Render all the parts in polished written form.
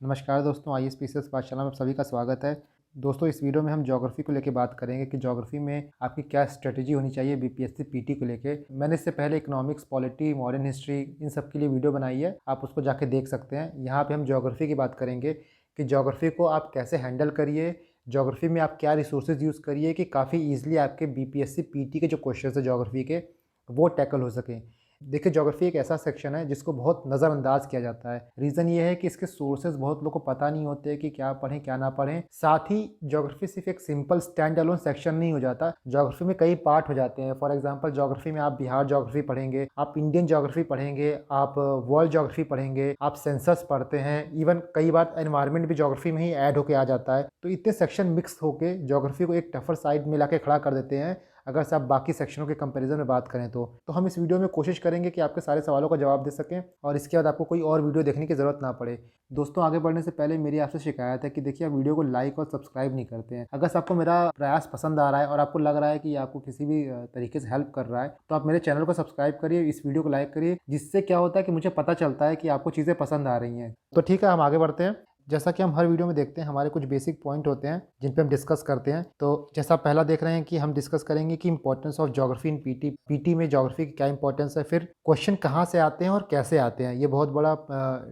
नमस्कार दोस्तों, IAS PCS पाठशाला में आप सभी का स्वागत है। दोस्तों, इस वीडियो में हम ज्योग्राफी को लेकर बात करेंगे कि ज्योग्राफी में आपकी क्या स्ट्रेटजी होनी चाहिए बीपीएससी पीटी को लेके। मैंने इससे पहले economics, polity, modern history in सब के लिए वीडियो बनाई है, आप उसको जाके देख सकते हैं। यहाँ पे हम ज्योग्राफी की बात करेंगे कि ज्योग्राफी को आप कैसे हैंडल करिए, ज्योग्राफी में आप क्या रिसोर्सेज यूज़ करिए कि काफ़ी ईजिली आपके बीपीएससी पीटी के जो क्वेश्चन है ज्योग्राफी के वो टैकल हो सकें। देखिए, ज्योग्राफी एक ऐसा सेक्शन है जिसको बहुत नज़रअंदाज किया जाता है। रीज़न ये है कि इसके सोर्सेज बहुत लोगों को पता नहीं होते कि क्या पढ़ें क्या ना पढ़ें। साथ ही ज्योग्राफी सिर्फ एक सिंपल स्टैंड अलोन सेक्शन नहीं हो जाता, ज्योग्राफी में कई पार्ट हो जाते हैं। फॉर एग्जांपल, ज्योग्राफी में आप बिहार ज्योग्राफी पढ़ेंगे, आप इंडियन ज्योग्राफी पढ़ेंगे, आप वर्ल्ड ज्योग्राफी पढ़ेंगे, आप सेंसस पढ़ते हैं, इवन कई बार एनवायरनमेंट भी ज्योग्राफी में ही ऐड होकर आ जाता है। तो इतने सेक्शन मिक्स होकर ज्योग्राफी को एक टफर साइड में लाके खड़ा कर देते हैं अगर से आप बाकी सेक्शनों के कंपैरिजन में बात करें तो हम इस वीडियो में कोशिश करेंगे कि आपके सारे सवालों का जवाब दे सकें और इसके बाद आपको कोई और वीडियो देखने की ज़रूरत ना पड़े। दोस्तों, आगे बढ़ने से पहले मेरी आपसे शिकायत है कि देखिए, आप वीडियो को लाइक और सब्सक्राइब नहीं करते हैं। अगर आपको मेरा प्रयास पसंद आ रहा है और आपको लग रहा है कि आपको किसी भी तरीके से हेल्प कर रहा है तो आप मेरे चैनल को सब्सक्राइब करिए, इस वीडियो को लाइक करिए, जिससे क्या होता है कि मुझे पता चलता है कि आपको चीज़ें पसंद आ रही हैं। तो ठीक है, हम आगे बढ़ते हैं। जैसा कि हम हर वीडियो में देखते हैं, हमारे कुछ बेसिक पॉइंट होते हैं जिन पे हम डिस्कस करते हैं। तो जैसा आप पहला देख रहे हैं कि हम डिस्कस करेंगे कि importance of geography in PT में ज्योग्राफी की क्या इंपॉर्टेंस है, फिर क्वेश्चन कहाँ से आते हैं और कैसे आते हैं। ये बहुत बड़ा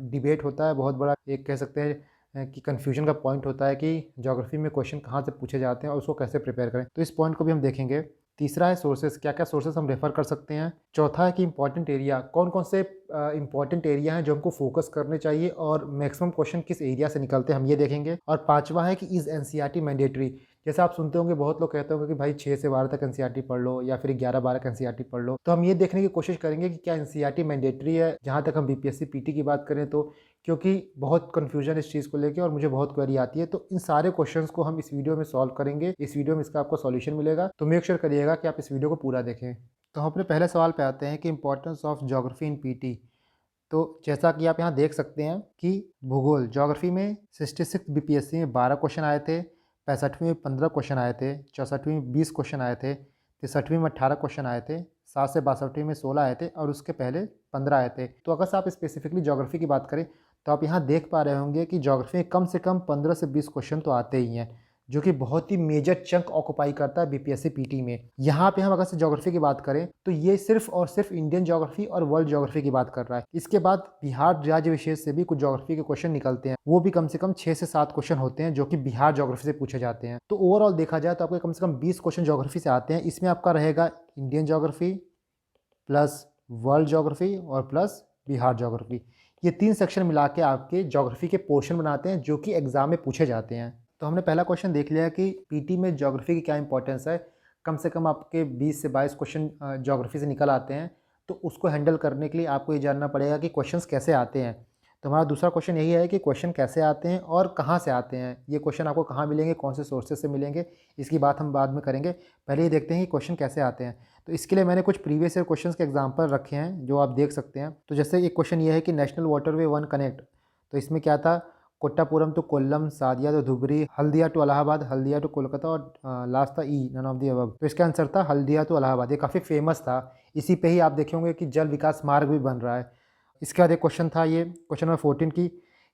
डिबेट होता है, बहुत बड़ा एक कह सकते हैं कि कन्फ्यूजन का पॉइंट होता है कि ज्योग्राफी में क्वेश्चन कहाँ से पूछे जाते हैं और उसको कैसे प्रिपेयर करें। तो इस पॉइंट को भी हम देखेंगे। तीसरा है सोर्सेज, क्या क्या सोर्सेज हम रेफर कर सकते हैं। चौथा है कि इंपॉर्टेंट एरिया, कौन कौन से इंपॉर्टेंट एरिया हैं जो हमको फोकस करने चाहिए और मैक्सिमम क्वेश्चन किस एरिया से निकलते हैं, हम ये देखेंगे। और पांचवा है कि इज़ एनसीईआरटी मैंडेटरी। जैसे आप सुनते होंगे, बहुत लोग कहते होंगे कि भाई 6 से 12 तक एनसीईआरटी पढ़ लो या फिर 11-12 का एनसीईआरटी पढ़ लो। तो हम ये देखने की कोशिश करेंगे कि क्या एनसीईआरटी मैंडेटरी है जहाँ तक हम बीपीएससी पीटी की बात करें तो, क्योंकि बहुत कन्फ्यूजन इस चीज़ को लेकर और मुझे बहुत क्वेरी आती है। तो इन सारे क्वेश्चंस को हम इस वीडियो में सॉल्व करेंगे, इस वीडियो में इसका आपको सॉल्यूशन मिलेगा। तो मेक श्योर करिएगा कि आप इस वीडियो को पूरा देखें। तो हम अपने पहले सवाल पे आते हैं कि importance of geography in PT. तो जैसा कि आप यहाँ देख सकते हैं कि भूगोल ज्योग्राफी में 66 बीपीएससी में 12 क्वेश्चन आए थे, 65वीं में 15 क्वेश्चन आए थे, 64वीं में 20 क्वेश्चन आए थे, 63वीं में 18 क्वेश्चन आए थे, 7 से 62वीं में 16 आए थे और उसके पहले 15 आए थे। तो अगर से आप स्पेसिफिकली ज्योग्राफी की बात करें तो आप यहाँ देख पा रहे होंगे कि ज्योग्राफी में कम से कम 15 से 20 क्वेश्चन तो आते ही हैं, जो कि बहुत ही मेजर चंक ऑक्यूपाई करता है बीपीएससी पीटी में। यहाँ पे हम अगर से ज्योग्राफी की बात करें तो ये सिर्फ और सिर्फ इंडियन ज्योग्राफी और वर्ल्ड ज्योग्राफी की बात कर रहा है। इसके बाद बिहार राज्य विशेष से भी कुछ ज्योग्राफी के क्वेश्चन निकलते हैं, वो भी कम से कम 6 से 7 क्वेश्चन होते हैं जो कि बिहार ज्योग्राफी से पूछे जाते हैं। तो ओवरऑल देखा जाए तो आपके कम से कम 20 क्वेश्चन ज्योग्राफी से आते हैं। इसमें आपका रहेगा Indian geography plus world geography और प्लस बिहार ज्योग्राफी। ये 3 सेक्शन मिला के आपके ज्योग्राफी के पोर्शन बनाते हैं जो कि एग्जाम में पूछे जाते हैं। तो हमने पहला क्वेश्चन देख लिया कि पीटी में ज्योग्राफी की क्या इंपॉर्टेंस है। कम से कम आपके 20 से 22 क्वेश्चन ज्योग्राफी से निकल आते हैं। तो उसको हैंडल करने के लिए आपको ये जानना पड़ेगा कि क्वेश्चंस कैसे आते हैं। तो हमारा दूसरा क्वेश्चन यही है कि क्वेश्चन कैसे आते हैं और कहाँ से आते हैं। ये क्वेश्चन आपको कहाँ मिलेंगे, कौन से सोर्सेज से मिलेंगे, इसकी बात हम बाद में करेंगे। पहले ये देखते हैं कि क्वेश्चन कैसे आते हैं। तो इसके लिए मैंने कुछ प्रीवियस ईयर क्वेश्चंस के एग्जांपल रखे हैं जो आप देख सकते हैं। तो जैसे एक क्वेश्चन ये है कि नेशनल वाटरवे 1 कनेक्ट। तो इसमें क्या था, Kottapuram to Kollam, Sadiya to Dhubri, Haldia to Allahabad, Haldia to Kolkata और लास्ट था E none of the above. तो इसका आंसर था हल्दिया टू इलाहाबाद। ये काफ़ी फेमस था, इसी पे ही आप देखेंगे कि जल विकास मार्ग भी बन रहा है। इसके बाद एक क्वेश्चन था, ये क्वेश्चन नंबर 14 की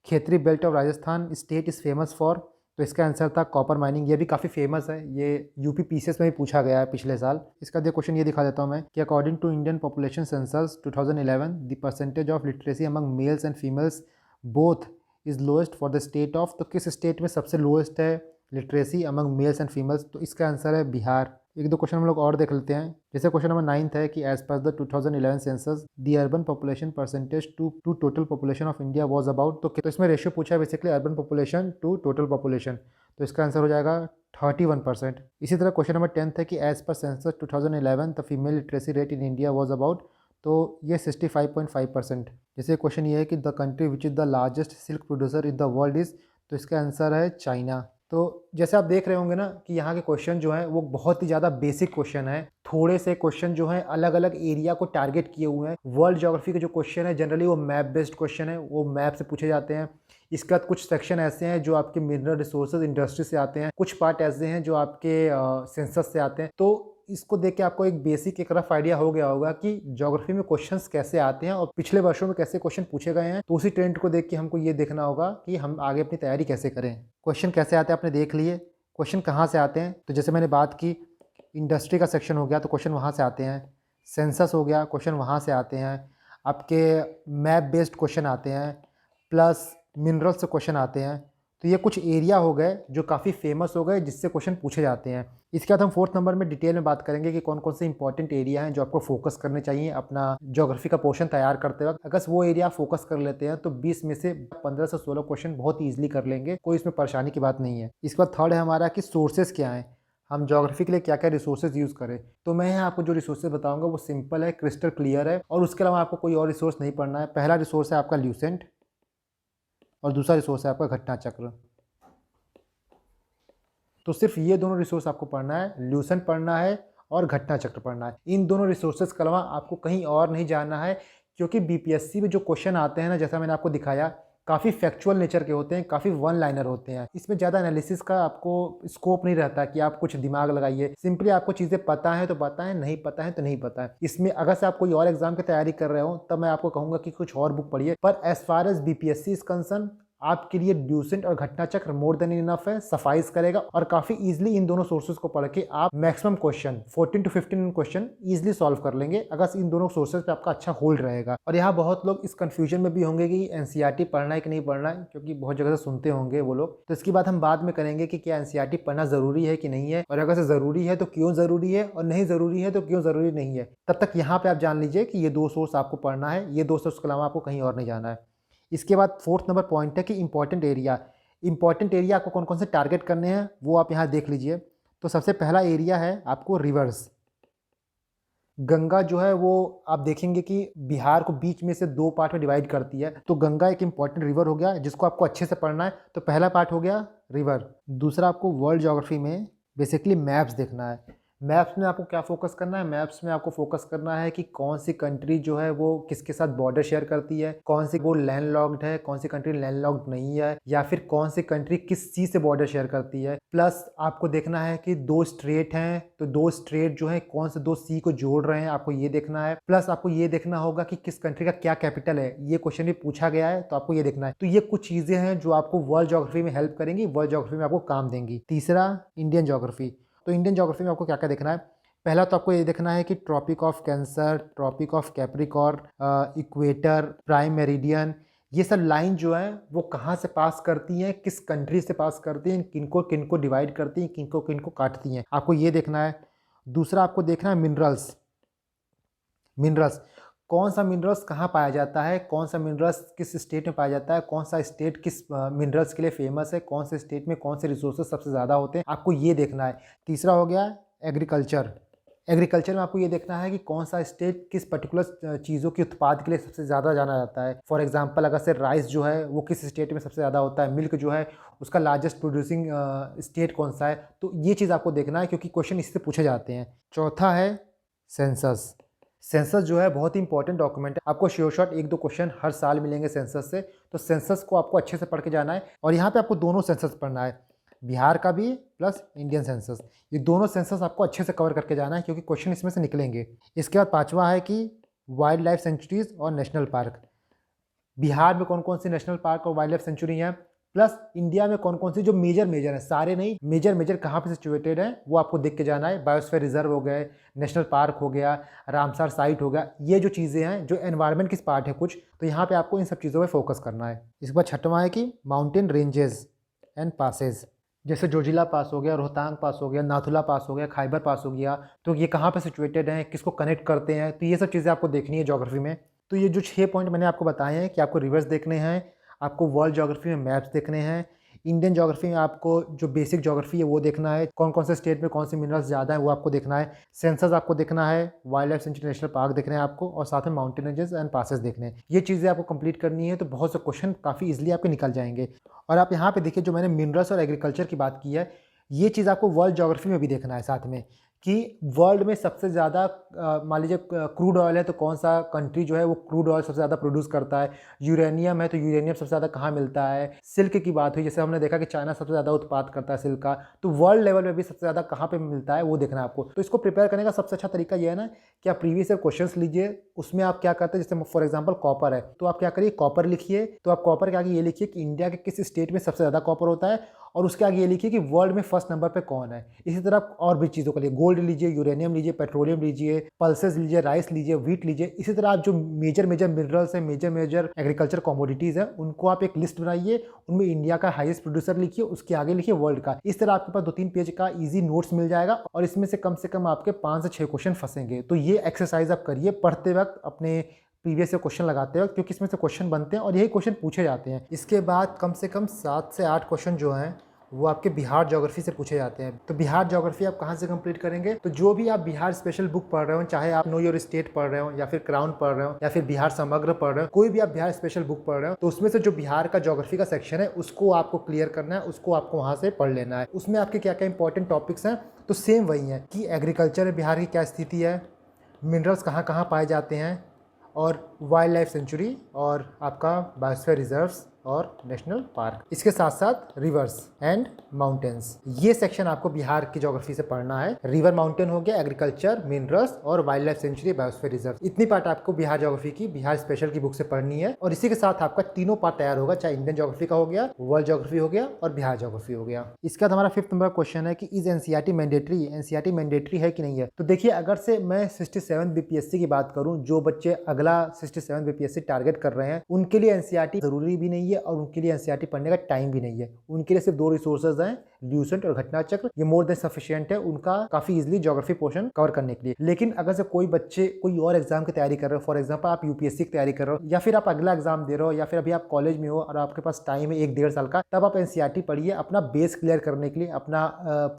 Khetri belt of Rajasthan state is famous for. तो इसका आंसर था कॉपर माइनिंग। ये भी काफ़ी फेमस है, ये यूपी पीसीएस में भी पूछा गया है पिछले साल। इसका क्वेश्चन ये दिखा देता हूँ मैं कि according to Indian population census 2011 the percentage of literacy among males and females both is lowest for the state of. तो किस स्टेट में सबसे लोएस्ट है literacy among males and females. तो इसका आंसर है बिहार। एक दो क्वेश्चन हम लोग और देख लेते हैं। जैसे क्वेश्चन नंबर 9 है कि as per the 2011 census the urban population percentage to total population of India was about. तो इसमें रेशियो पूछा है basically urban population to total population. तो इसका आंसर हो जाएगा 31%। इसी तरह क्वेश्चन नंबर 10 है कि as per census 2011 the female literacy rate in India was about. तो ये 65.5%। जैसे क्वेश्चन ये है कि the country which is the largest silk producer in the world is. तो इसका आंसर है चाइना। तो जैसे आप देख रहे होंगे ना कि यहाँ के क्वेश्चन जो है वो बहुत ही ज़्यादा बेसिक क्वेश्चन है। थोड़े से क्वेश्चन जो है अलग अलग एरिया को टारगेट किए हुए हैं। वर्ल्ड ज्योग्राफी के जो क्वेश्चन है जनरली वो मैप बेस्ड क्वेश्चन है, वो मैप से पूछे जाते हैं। इसके बाद कुछ सेक्शन ऐसे हैं जो आपके मिनरल रिसोर्सेज इंडस्ट्री से आते हैं, कुछ पार्ट ऐसे हैं जो आपके सेंसस से आते हैं। तो इसको देख के आपको एक बेसिक एक रफ आइडिया हो गया होगा कि ज्योग्राफी में क्वेश्चंस कैसे आते हैं और पिछले वर्षों में कैसे क्वेश्चन पूछे गए हैं। तो उसी ट्रेंड को देख के हमको ये देखना होगा कि हम आगे अपनी तैयारी कैसे करें। क्वेश्चन कैसे आते हैं आपने देख लिए। क्वेश्चन कहाँ से आते हैं, तो जैसे मैंने बात की इंडस्ट्री का सेक्शन हो गया तो क्वेश्चन वहाँ से आते हैं। सेंसस हो गया, क्वेश्चन वहाँ से आते हैं। आपके मैप बेस्ड क्वेश्चन आते हैं, प्लस मिनरल से क्वेश्चन आते हैं। तो ये कुछ एरिया हो गए जो काफ़ी फेमस हो गए जिससे क्वेश्चन पूछे जाते हैं। इसके बाद हम 4th नंबर में डिटेल में बात करेंगे कि कौन कौन से इंपॉर्टेंट एरिया हैं जो आपको फोकस करने चाहिए अपना ज्योग्राफी का पोर्शन तैयार करते वक्त। अगर वो एरिया फोकस कर लेते हैं तो 20 में से 15 से 16 क्वेश्चन बहुत ईजिली कर लेंगे, कोई इसमें परेशानी की बात नहीं है। इसके बाद 3rd है हमारा कि सोर्सेज क्या हैं, हम ज्योग्राफी के लिए क्या क्या रिसोर्सेज यूज़ करें। तो मैं यहाँ आपको जो रिसोर्सेज बताऊंगा वो सिंपल है, क्रिस्टल क्लियर है और उसके अलावा आपको कोई और रिसोर्स नहीं पढ़ना है। पहला रिसोर्स है आपका ल्यूसेंट और दूसरा रिसोर्स है आपका घटना चक्र। तो सिर्फ ये दोनों रिसोर्स आपको पढ़ना है, ल्यूसेंट पढ़ना है और घटना चक्र पढ़ना है। इन दोनों रिसोर्सेज के अलावा आपको कहीं और नहीं जाना है, क्योंकि बीपीएससी में जो क्वेश्चन आते हैं ना, जैसा मैंने आपको दिखाया, काफ़ी फैक्चुअल नेचर के होते हैं, काफ़ी वन लाइनर होते हैं। इसमें ज़्यादा एनालिसिस का आपको स्कोप नहीं रहता कि आप कुछ दिमाग लगाइए। सिंपली आपको चीज़ें पता है तो पता है, नहीं पता है तो नहीं पता है। इसमें अगर से आप कोई और एग्जाम की तैयारी कर रहे हो तब मैं आपको कहूँगा कि कुछ और बुक पढ़िए, पर as far as BPSC is concern आपके लिए ल्यूसेंट और Ghatna Chakra more than enough है, सफाइस करेगा। और काफ़ी इजीली इन दोनों सोर्सेज को पढ़ के आप maximum question 14 to 15 question easily solve कर लेंगे, अगर इन दोनों सोर्सेज पे आपका अच्छा होल्ड रहेगा। और यहाँ बहुत लोग इस कंफ्यूजन में भी होंगे कि एनसीईआरटी पढ़ना है कि नहीं पढ़ना है, क्योंकि बहुत जगह से सुनते होंगे वो लोग। तो इसकी बात हम बाद में करेंगे कि क्या एनसीईआरटी पढ़ना ज़रूरी है कि नहीं है, और अगर से ज़रूरी है तो क्यों ज़रूरी है, और नहीं ज़रूरी है तो क्यों ज़रूरी नहीं है। तब तक यहाँ पर आप जान लीजिए कि ये 2 सोर्स आपको पढ़ना है, ये 2 सोर्स के अलावा आपको कहीं और नहीं जाना है। इसके बाद 4th नंबर पॉइंट है कि इंपॉर्टेंट एरिया आपको कौन कौन से टारगेट करने हैं वो आप यहाँ देख लीजिए। तो सबसे पहला एरिया है आपको रिवर्स। गंगा जो है वो आप देखेंगे कि बिहार को बीच में से 2 पार्ट में डिवाइड करती है। तो गंगा एक इंपॉर्टेंट रिवर हो गया जिसको आपको अच्छे से पढ़ना है। तो पहला पार्ट हो गया रिवर। दूसरा आपको वर्ल्ड ज्योग्राफी में बेसिकली मैप्स देखना है। मैप्स में आपको क्या फोकस करना है, मैप्स में आपको फोकस करना है कि कौन सी कंट्री जो है वो किसके साथ बॉर्डर शेयर करती है, कौन सी वो लैंडलॉक्ड है, कौन सी कंट्री लैंडलॉक्ड नहीं है, या फिर कौन सी कंट्री किस सी से बॉर्डर शेयर करती है। प्लस आपको देखना है कि 2 स्ट्रेट हैं तो 2 स्ट्रेट जो है कौन से 2 सी को जोड़ रहे हैं, आपको ये देखना है। प्लस आपको ये देखना होगा कि किस कंट्री का क्या कैपिटल है, ये क्वेश्चन भी पूछा गया है तो आपको ये देखना है। तो ये कुछ चीजें हैं जो आपको वर्ल्ड ज्योग्राफी में हेल्प करेंगी, वर्ल्ड ज्योग्राफी में आपको काम देंगी। तीसरा इंडियन ज्योग्राफी। तो इंडियन ज्योग्राफी में आपको क्या क्या देखना है, पहला तो आपको ये देखना है कि tropic of cancer, tropic of capricorn, equator, prime meridian, ये सब लाइन जो है वो कहाँ से पास करती हैं, किस कंट्री से पास करती हैं, किनको किनको डिवाइड करती हैं, किनको किनको काटती हैं, आपको ये देखना है। दूसरा आपको देखना है मिनरल्स कौन सा मिनरल्स कहाँ पाया जाता है, कौन सा मिनरल्स किस स्टेट में पाया जाता है, कौन सा स्टेट किस मिनरल्स के लिए फेमस है, कौन से स्टेट में कौन से रिसोर्सेज सबसे ज़्यादा होते हैं, आपको ये देखना है। तीसरा हो गया एग्रीकल्चर में आपको ये देखना है कि कौन सा स्टेट किस पर्टिकुलर चीज़ों के उत्पाद के लिए सबसे ज़्यादा जाना जाता है। फॉर एग्जांपल अगर से राइस जो है वो किस स्टेट में सबसे ज़्यादा होता है, मिल्क जो है उसका लार्जेस्ट प्रोड्यूसिंग स्टेट कौन सा है। तो ये चीज़ आपको देखना है क्योंकि क्वेश्चन इससे पूछे जाते हैं। चौथा है सेंसस जो है बहुत ही इंपॉर्टेंट डॉक्यूमेंट है, आपको श्योर शॉट 1-2 क्वेश्चन हर साल मिलेंगे सेंसस से। तो सेंसस को आपको अच्छे से पढ़ के जाना है और यहाँ पे आपको दोनों सेंसस पढ़ना है, बिहार का भी प्लस इंडियन सेंसस। ये दोनों सेंसस आपको अच्छे से कवर करके जाना है क्योंकि क्वेश्चन इसमें से निकलेंगे। इसके बाद 5वां है कि वाइल्ड लाइफ सेंचुरीज और नेशनल पार्क। बिहार में कौन कौन सी नेशनल पार्क और वाइल्ड लाइफ सेंचुरी हैं, प्लस इंडिया में कौन कौन सी जो मेजर हैं, सारे नहीं, मेजर कहाँ पे सिचुएटेड है वो आपको देख के जाना है। बायोस्फीयर रिजर्व हो गए, नेशनल पार्क हो गया, रामसर साइट हो गया, ये जो चीज़ें हैं जो एनवायरनमेंट की पार्ट है कुछ, तो यहाँ पे आपको इन सब चीज़ों पे फोकस करना है। इसके बाद 6वां है कि माउंटेन रेंजेस एंड पासेज, जैसे जोजिला पास हो गया, रोहतांग पास हो गया, नाथुला पास हो गया, खैबर पास हो गया, तो ये कहाँ पे सिचुएटेड हैं, किसको कनेक्ट करते हैं, तो ये सब चीज़ें आपको देखनी है ज्योग्राफी में। तो ये जो 6 पॉइंट मैंने आपको बताए हैं कि आपको रिवर्स देखने हैं, आपको वर्ल्ड ज्योग्राफी में मैप्स देखने हैं, इंडियन ज्योग्राफी में आपको जो बेसिक ज्योग्राफी है वो देखना है, कौन कौन से स्टेट में कौन से मिनरल्स ज़्यादा है वो आपको देखना है, सेंसस आपको देखना है, wild life sanctuary national park देखना है आपको, और साथ में माउंटेन रेंजेस एंड पासेस देखने हैं। ये चीज़ें आपको कंप्लीट करनी है तो बहुत से क्वेश्चन काफ़ी इजीली आपके निकल जाएंगे। और आप यहाँ पे देखिए जो मैंने मिनरल्स और एग्रीकल्चर की बात की है, ये चीज़ आपको वर्ल्ड ज्योग्राफी में भी देखना है साथ में, कि वर्ल्ड में सबसे ज़्यादा मान लीजिए क्रूड ऑयल है तो कौन सा कंट्री जो है वो क्रूड ऑयल सबसे ज़्यादा प्रोड्यूस करता है, यूरेनियम है तो यूरेनियम सबसे ज़्यादा कहाँ मिलता है, सिल्क की बात हुई जैसे हमने देखा कि चाइना सबसे ज़्यादा उत्पाद करता है सिल्क का, तो वर्ल्ड लेवल में भी सबसे ज़्यादा कहाँ पे मिलता है वो देखना है आपको। तो इसको प्रिपेयर करने का सबसे अच्छा तरीका ये है ना कि आप प्रीवियस ईयर क्वेश्चंस लीजिए, उसमें आप क्या करते हैं, जैसे फॉर एग्जांपल कॉपर है तो आप क्या करिए कॉपर लिखिए, तो आप कॉपर के आगे ये लिखिए कि इंडिया के किस स्टेट में सबसे ज़्यादा कॉपर होता है, और उसके आगे ये लिखिए कि वर्ल्ड में फर्स्ट नंबर पे कौन है। इसी तरह और भी चीज़ों के लिए गोल्ड लीजिए, यूरेनियम लीजिए, पेट्रोलियम लीजिए, पल्सेस लीजिए, राइस लीजिए, व्हीट लीजिए। इसी तरह आप जो मेजर मिनरल्स हैं, मेजर एग्रीकल्चर कमोडिटीज़ हैं, उनको आप एक लिस्ट बनाइए, उनमें इंडिया का हाईएस्ट प्रोड्यूसर लिखिए, उसके आगे लिखिए वर्ल्ड का। इस तरह आपके पास 2-3 पेज का ईजी नोट्स मिल जाएगा और इसमें से कम आपके 5 से 6 क्वेश्चन फंसेंगे। तो ये एक्सरसाइज आप करिए पढ़ते वक्त, अपने प्रीवियस से क्वेश्चन लगाते वक्त, क्योंकि इसमें से क्वेश्चन बनते हैं और यही क्वेश्चन पूछे जाते हैं। इसके बाद कम से कम 7 से 8 क्वेश्चन जो हैं वो आपके बिहार ज्योग्राफी से पूछे जाते हैं। तो बिहार ज्योग्राफी आप कहाँ से कंप्लीट करेंगे, तो जो भी आप बिहार स्पेशल बुक पढ़ रहे हो, चाहे आप नो योर स्टेट पढ़ रहे हो या फिर क्राउन पढ़ रहे हो या फिर बिहार समग्र पढ़ रहे हो, कोई भी आप बिहार स्पेशल बुक पढ़ रहे हो, तो उसमें से जो बिहार का ज्योग्राफी का सेक्शन है उसको आपको क्लियर करना है, उसको आपको वहाँ से पढ़ लेना है। उसमें आपके क्या क्या इंपॉर्टेंट टॉपिक्स हैं, तो सेम वही है कि एग्रीकल्चर में बिहार की क्या स्थिति है, मिनरल्स कहाँ कहाँ पाए जाते हैं, और वाइल्ड लाइफ सेंचुरी, और आपका बायोस्फीयर रिजर्व्स और नेशनल पार्क। इसके साथ साथ रिवर्स एंड माउंटेन्स, ये सेक्शन आपको बिहार की ज्योग्राफी से पढ़ना है। रिवर माउंटेन हो गया, एग्रीकल्चर, मिनरल्स और wild life sanctuary, biosphere reserve, इतनी पार्ट आपको बिहार ज्योग्राफी की, बिहार स्पेशल की बुक से पढ़नी है। और इसी के साथ आपका तीनों पार्ट तैयार होगा, चाहे इंडियन ज्योग्राफी का हो गया, वर्ल्ड ज्योग्राफी हो गया और बिहार ज्योग्राफी हो गया। इसके बाद हमारा 5th नंबर क्वेश्चन है कि is NCERT mandatory, NCERT mandatory है कि नहीं है। तो देखिए, अगर से मैं 67 बीपीएससी की बात करूं, जो बच्चे अगला 67 बीपीएससी टारगेट कर रहे हैं, उनके लिए एनसीईआरटी जरूरी भी नहीं है और उनके लिए एनसीईआरटी पढ़ने का टाइम भी नहीं है। उनके लिए सिर्फ 2 रिसोर्सेज हैं, ल्यूसेंट और घटना चक्र, ये मोर देन सफिशिएंट है उनका काफी इजीली ज्योग्राफी पोर्शन कवर करने के लिए। लेकिन अगर से कोई बच्चे कोई और एग्जाम की तैयारी कर रहे हो, फॉर एग्जांपल आप यूपीएससी की तैयारी कर रहे हो या फिर आप अगला एग्जाम दे रहे हो या फिर अभी आप कॉलेज में हो और आपके पास टाइम है 1-1.5 साल का, तब आप एनसीईआरटी पढ़िए अपना बेस क्लियर करने के लिए, अपना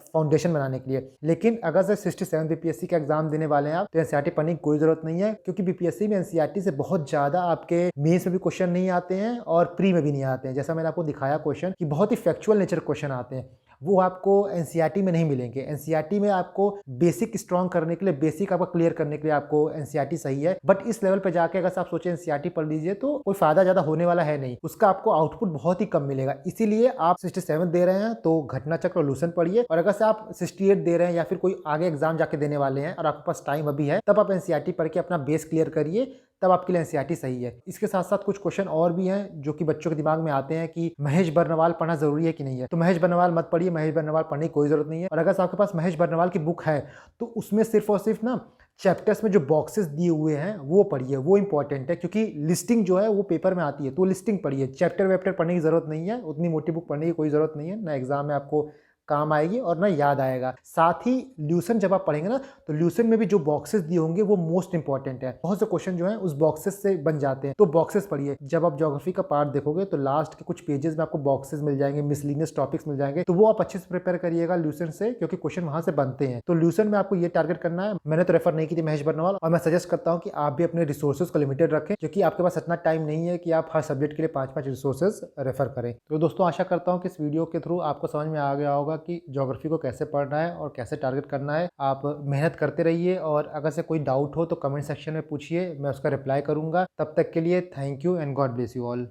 फाउंडेशन बनाने के लिए। लेकिन अगर से 67 बीपीएससी का एग्जाम देने वाले हैं आप, तो एनसीईआरटी पढ़ने की कोई जरूरत नहीं है, क्योंकि बीपीएससी में एनसीईआरटी से बहुत ज्यादा आपके मेंस में भी क्वेश्चन नहीं आते हैं और प्री में भी नहीं आते हैं। जैसा मैंने आपको दिखाया क्वेश्चन कि बहुत ही फैक्चुअल नेचर क्वेश्चन आते हैं, वो आपको एनसीईआरटी में नहीं मिलेंगे। एनसीईआरटी में आपको बेसिक स्ट्रॉन्ग करने के लिए, बेसिक आपको क्लियर करने के लिए आपको एनसीईआरटी सही है। बट इस लेवल पे जाके अगर आप सोचे एनसीईआरटी पढ़ लीजिए तो कोई फायदा ज्यादा होने वाला है नहीं, उसका आपको आउटपुट बहुत ही कम मिलेगा। इसीलिए आप 67 दे रहे हैं तो घटना चक्र और लूसेंट पढ़िए, और अगर से आप 68 दे रहे हैं या फिर कोई आगे एग्जाम जाके देने वाले हैं और आपके पास टाइम अभी है, तब आप एनसीईआरटी पढ़ के अपना बेस क्लियर करिए, तब आपके लिए एनसीईआरटी सही है। इसके साथ साथ कुछ क्वेश्चन और भी हैं जो कि बच्चों के दिमाग में आते हैं कि महेश बर्नवाल पढ़ना जरूरी है कि नहीं है। तो महेश बर्नवाल मत पढ़िए, महेश बर्नवाल पढ़ने की कोई जरूरत नहीं है। और अगर आपके पास महेश बर्नवाल की बुक है तो उसमें सिर्फ और सिर्फ ना चैप्टर्स में जो बॉक्सेस दिए हुए हैं वो पढ़िए, वो इंपॉर्टेंट है, क्योंकि लिस्टिंग जो है वो पेपर में आती है, तो लिस्टिंग पढ़िए। चैप्टर वेप्टर पढ़ने की जरूरत नहीं है, उतनी मोटी बुक पढ़ने की कोई जरूरत नहीं है, ना एग्जाम में आपको काम आएगी और ना याद आएगा। साथ ही ल्यूसेंट जब आप पढ़ेंगे ना, तो ल्यूसेंट में भी जो बॉक्सेस दिए होंगे वो मोस्ट इंपॉर्टेंट है। बहुत से क्वेश्चन जो है उस बॉक्सेस से बन जाते हैं, तो बॉक्सेस पढ़िए। जब आप ज्योग्राफी का पार्ट देखोगे तो लास्ट के कुछ पेजेस में आपको बॉक्सेस मिल जाएंगे, मिसलिनियस टॉपिक्स मिल जाएंगे, तो वो आप अच्छे से प्रिपेयर करिएगा ल्यूसेंट से, क्योंकि क्वेश्चन वहां से बनते हैं। तो ल्यूसेंट में आपको ये टारगेट करना है। मैंने तो रेफर नहीं की थी महेश बर्नवाल, और मैं सजेस्ट करता हूँ कि आप भी अपने रिसोर्सेज को लिमिटेड रखें, क्योंकि आपके पास इतना टाइम नहीं है कि आप हर सब्जेक्ट के लिए 5-5 रिसोर्सेज रेफर करें। तो दोस्तों, आशा करता हूँ कि इस वीडियो के थ्रू आपको समझ में आ गया होगा कि ज्योग्राफी को कैसे पढ़ना है और कैसे टारगेट करना है। आप मेहनत करते रहिए, और अगर से कोई डाउट हो तो कमेंट सेक्शन में पूछिए, मैं उसका रिप्लाई करूंगा। तब तक के लिए thank you and God bless you all.